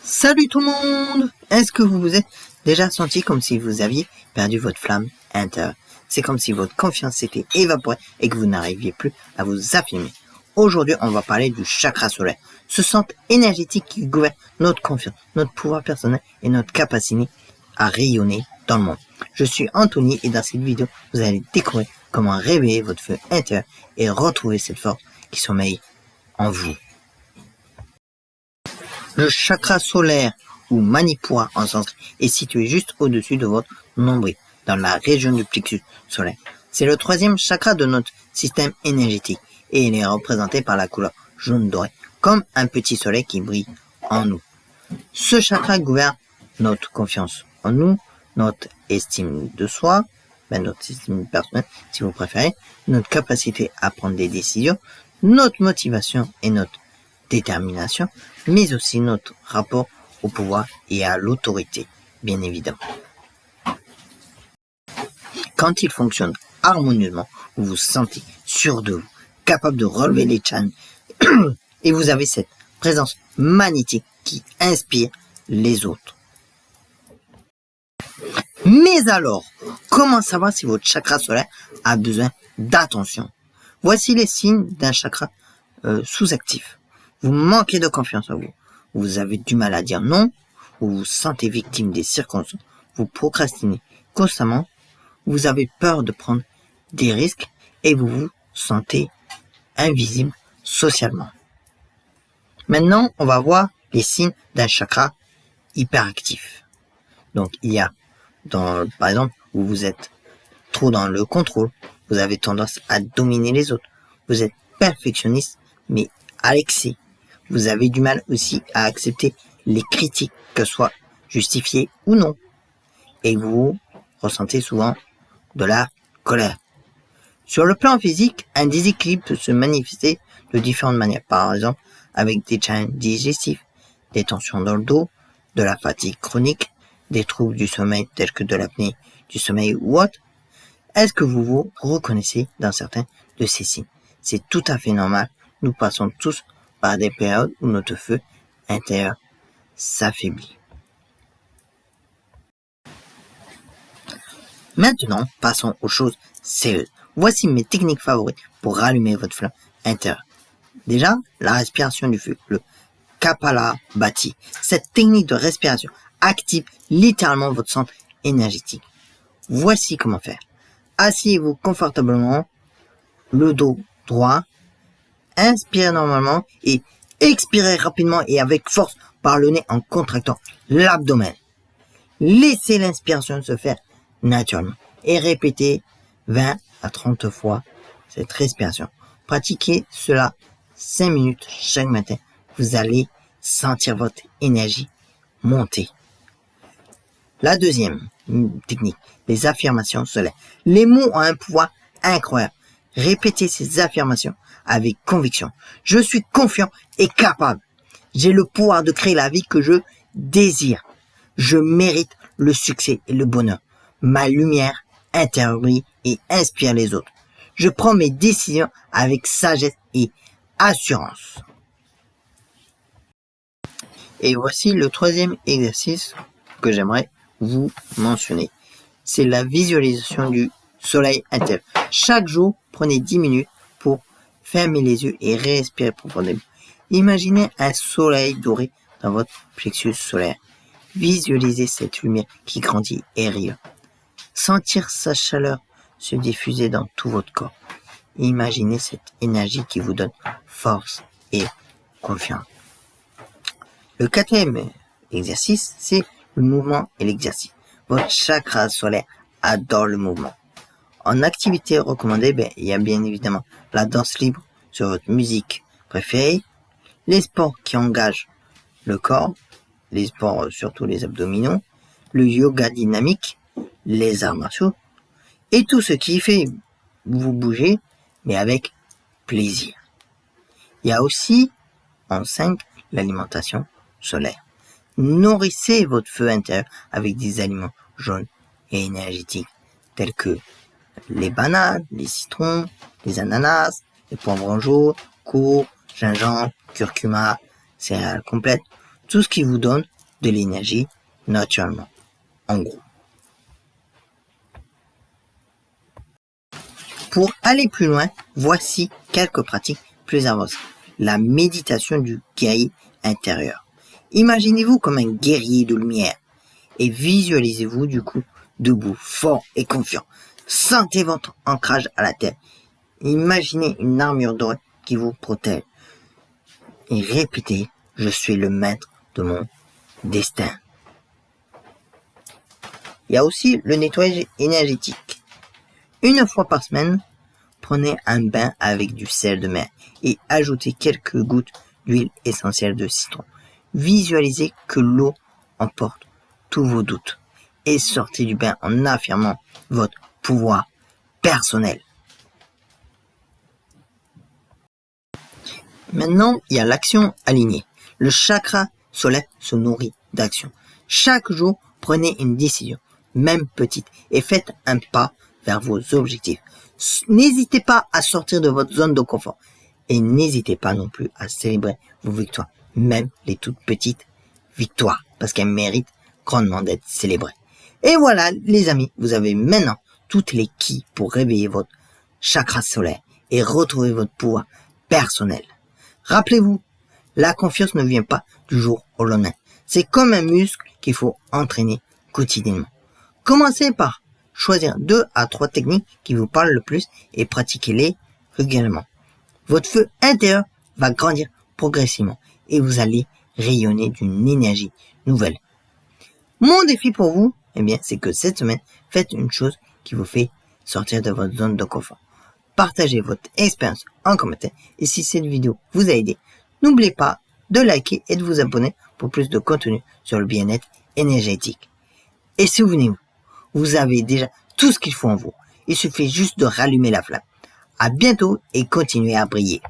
Salut tout le monde! Est-ce que vous vous êtes déjà senti comme si vous aviez perdu votre flamme intérieure? C'est comme si votre confiance s'était évaporée et que vous n'arriviez plus à vous affirmer. Aujourd'hui, on va parler du chakra solaire, ce centre énergétique qui gouverne notre confiance, notre pouvoir personnel et notre capacité à rayonner dans le monde. Je suis Anthony et dans cette vidéo, vous allez découvrir comment réveiller votre feu intérieur et retrouver cette force qui sommeille en vous. Le chakra solaire, ou Manipura en sanskrit, est situé juste au-dessus de votre nombril, dans la région du plexus solaire. C'est le troisième chakra de notre système énergétique, et il est représenté par la couleur jaune doré, comme un petit soleil qui brille en nous. Ce chakra gouverne notre confiance en nous, notre estime de soi, notre estime personnelle si vous préférez, notre capacité à prendre des décisions, notre motivation et notre détermination, mais aussi notre rapport au pouvoir et à l'autorité, bien évidemment. Quand il fonctionne harmonieusement, vous vous sentez sûr de vous, capable de relever les challenges, et vous avez cette présence magnétique qui inspire les autres. Mais alors, comment savoir si votre chakra solaire a besoin d'attention? Voici les signes d'un chakra sous-actif. Vous manquez de confiance en vous. Vous avez du mal à dire non. Vous vous sentez victime des circonstances. Vous procrastinez constamment. Vous avez peur de prendre des risques et vous vous sentez invisible socialement. Maintenant, on va voir les signes d'un chakra hyperactif. Donc, il y a, par exemple, où vous êtes trop dans le contrôle. Vous avez tendance à dominer les autres. Vous êtes perfectionniste, mais à l'excès. Vous avez du mal aussi à accepter les critiques, que ce soit justifiées ou non. Et vous ressentez souvent de la colère. Sur le plan physique, un déséquilibre peut se manifester de différentes manières. Par exemple, avec des challenges digestifs, des tensions dans le dos, de la fatigue chronique, des troubles du sommeil tels que de l'apnée du sommeil ou autre. Est-ce que vous vous reconnaissez dans certains de ces signes? C'est tout à fait normal. Nous passons tous par des périodes où notre feu intérieur s'affaiblit. Maintenant, passons aux choses sérieuses. Voici mes techniques favorites pour rallumer votre flamme intérieure. Déjà, la respiration du feu, le Kapalabhati. Cette technique de respiration active littéralement votre centre énergétique. Voici comment faire. Asseyez-vous confortablement, le dos droit, inspirez normalement et expirez rapidement et avec force par le nez en contractant l'abdomen. Laissez l'inspiration se faire naturellement et répétez 20 à 30 fois cette respiration. Pratiquez cela 5 minutes chaque matin. Vous allez sentir votre énergie monter. La deuxième technique, les affirmations solaires. Les mots ont un pouvoir incroyable. Répétez ces affirmations avec conviction. Je suis confiant et capable. J'ai le pouvoir de créer la vie que je désire. Je mérite le succès et le bonheur. Ma lumière intérieure et inspire les autres. Je prends mes décisions avec sagesse et assurance. Et voici le troisième exercice que j'aimerais vous mentionner. C'est la visualisation du soleil intérieur. Chaque jour, prenez 10 minutes pour fermer les yeux et respirer profondément. Imaginez un soleil doré dans votre plexus solaire. Visualisez cette lumière qui grandit et rayonne. Sentir sa chaleur se diffuser dans tout votre corps. Imaginez cette énergie qui vous donne force et confiance. Le quatrième exercice, c'est le mouvement et l'exercice. Votre chakra solaire adore le mouvement. En activité recommandée, il y a bien évidemment la danse libre sur votre musique préférée, les sports qui engagent le corps, les sports surtout les abdominaux, le yoga dynamique, les arts martiaux, et tout ce qui fait vous bouger, mais avec plaisir. Il y a aussi, en 5, l'alimentation solaire. Nourrissez votre feu intérieur avec des aliments jaunes et énergétiques, tels que les bananes, les citrons, les ananas, les poivrons jaunes, courges, gingembre, curcuma, céréales complètes, tout ce qui vous donne de l'énergie naturellement. En gros. Pour aller plus loin, voici quelques pratiques plus avancées. La méditation du guerrier intérieur. Imaginez-vous comme un guerrier de lumière et visualisez-vous du coup debout, fort et confiant. Sentez votre ancrage à la terre. Imaginez une armure dorée qui vous protège. Et répétez, je suis le maître de mon destin. Il y a aussi le nettoyage énergétique. Une fois par semaine, prenez un bain avec du sel de mer et ajoutez quelques gouttes d'huile essentielle de citron. Visualisez que l'eau emporte tous vos doutes et sortez du bain en affirmant votre pouvoir personnel. Maintenant, il y a l'action alignée. Le chakra solaire se nourrit d'action. Chaque jour, prenez une décision, même petite, et faites un pas vers vos objectifs. N'hésitez pas à sortir de votre zone de confort. Et n'hésitez pas non plus à célébrer vos victoires, même les toutes petites victoires, parce qu'elles méritent grandement d'être célébrées. Et voilà, les amis, vous avez maintenant toutes les quilles pour réveiller votre chakra solaire et retrouver votre pouvoir personnel. Rappelez-vous, la confiance ne vient pas du jour au lendemain. C'est comme un muscle qu'il faut entraîner quotidiennement. Commencez par choisir 2 à 3 techniques qui vous parlent le plus et pratiquez-les régulièrement. Votre feu intérieur va grandir progressivement et vous allez rayonner d'une énergie nouvelle. Mon défi pour vous, c'est que cette semaine, faites une chose qui vous fait sortir de votre zone de confort. Partagez votre expérience en commentaire et si cette vidéo vous a aidé, n'oubliez pas de liker et de vous abonner pour plus de contenu sur le bien-être énergétique. Et souvenez-vous, vous avez déjà tout ce qu'il faut en vous. Il suffit juste de rallumer la flamme. À bientôt et continuez à briller.